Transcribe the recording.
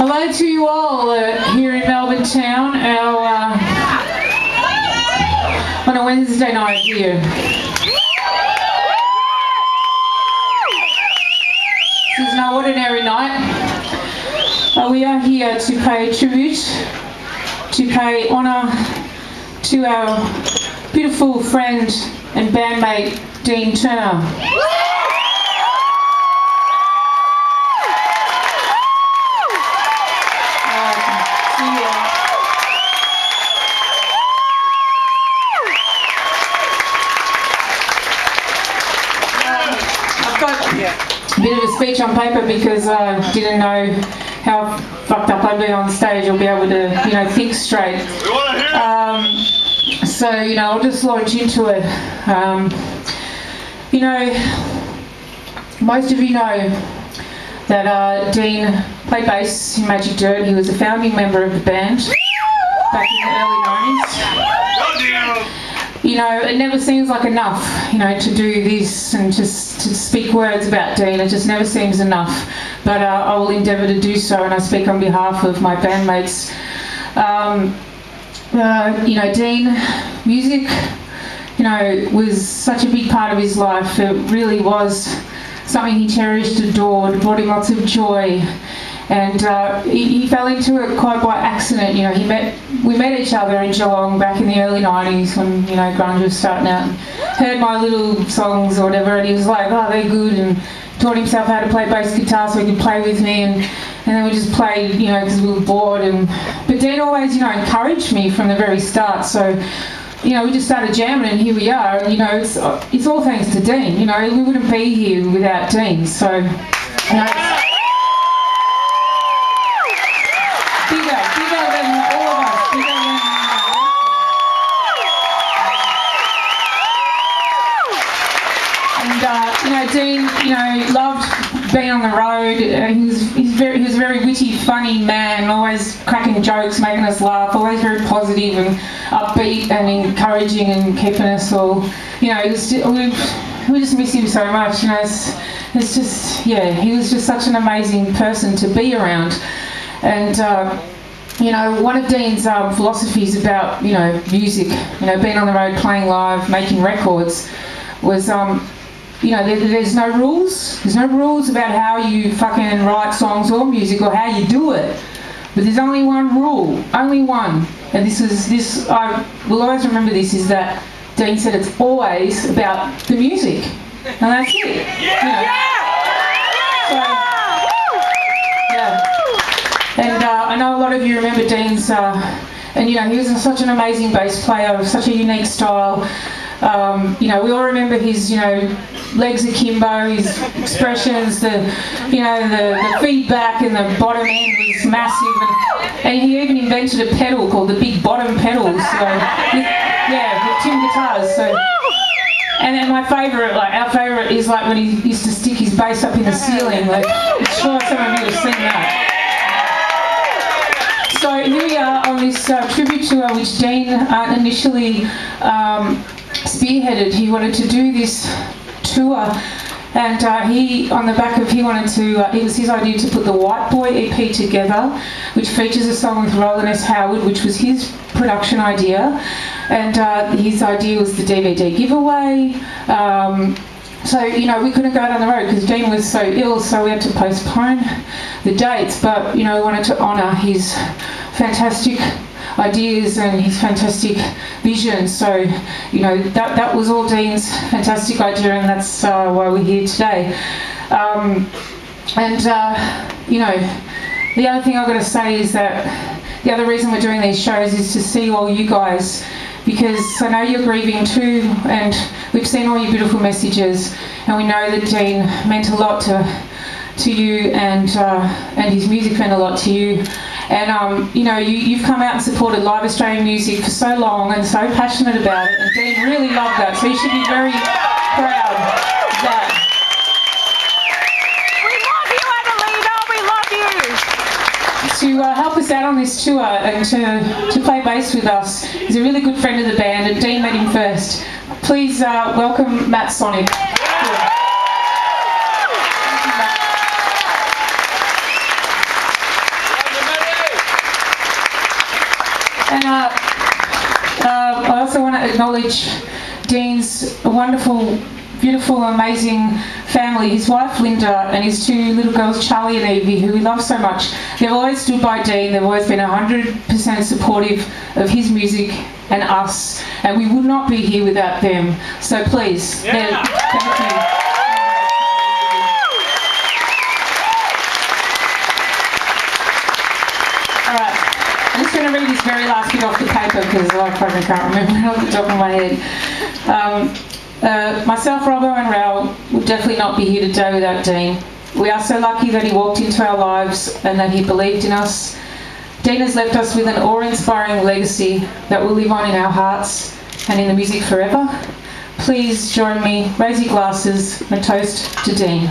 Hello to you all here in Melbourne town, on a Wednesday night here. This is no ordinary night. We are here to pay tribute, to pay honour to our beautiful friend and bandmate Dean Turner. A bit of a speech on paper because I didn't know how fucked up I'd be on stage or be able to, think straight. So, I'll just launch into it. Most of you know that Dean played bass in Magic Dirt. He was a founding member of the band back in the early 90s. It never seems like enough, to do this and just to speak words about Dean. It just never seems enough. But I will endeavour to do so, and I speak on behalf of my bandmates. Dean, music, was such a big part of his life. It really was something he cherished, adored, brought him lots of joy. And he fell into it quite by accident. We met each other in Geelong back in the early 90s when, grunge was starting out. And heard my little songs or whatever, and he was like, oh, they're good, and taught himself how to play bass guitar so he could play with me, and then we just played, because we were bored. But Dean always, encouraged me from the very start. So, we just started jamming, and here we are. And, it's all thanks to Dean. We wouldn't be here without Dean. So, bigger than all of us, bigger than and Dean, loved being on the road. He was a very witty, funny man, always cracking jokes, making us laugh, always very positive and upbeat and encouraging and keeping us all, we just miss him so much. It's just, he was just such an amazing person to be around. And one of Dean's philosophies about music, being on the road, playing live, making records, was there's no rules. There's no rules about how you fucking write songs or music or how you do it. But there's only one rule, only one. And I will always remember this, is that Dean said it's always about the music. And that's it. And I know a lot of you remember Dean's, he was such an amazing bass player, such a unique style. We all remember his, legs akimbo, his expressions, the feedback in the bottom end was massive, and he even invented a pedal called the big bottom pedal. So, with tin guitars. So, and then our favourite is like when he used to stick his bass up in the ceiling. I'm sure some of you have seen that. So here we are on this tribute tour, which Dean initially spearheaded. He wanted to do this tour, and it was his idea to put the White Boy EP together, which features a song with Roland S. Howard, which was his production idea, and his idea was the DVD giveaway. So, we couldn't go down the road because Dean was so ill, so we had to postpone the dates, but, we wanted to honour his fantastic ideas and his fantastic vision. So, that was all Dean's fantastic idea, and that's why we're here today. The other thing I've got to say is that the other reason we're doing these shows is to see all you guys, because I know you're grieving too, and we've seen all your beautiful messages, and we know that Dean meant a lot to you, and his music meant a lot to you. And you've come out and supported live Australian music for so long and so passionate about it, and Dean really loved that, so you should be very proud of that. To help us out on this tour and to play bass with us is a really good friend of the band, and Dean met him first. Please welcome Matt Sonic. And I also want to acknowledge Dean's wonderful, beautiful, amazing family, his wife Linda and his two little girls Charlie and Evie, who we love so much. They've always stood by Dean, they've always been 100% supportive of his music and us, and we would not be here without them. So please, thank you. Alright, I'm just going to read this very last bit off the paper because I probably can't remember it off the top of my head. Myself, Robbo and Raoul would definitely not be here today without Dean. We are so lucky that he walked into our lives and that he believed in us. Dean has left us with an awe-inspiring legacy that will live on in our hearts and in the music forever. Please join me, raise your glasses and toast to Dean.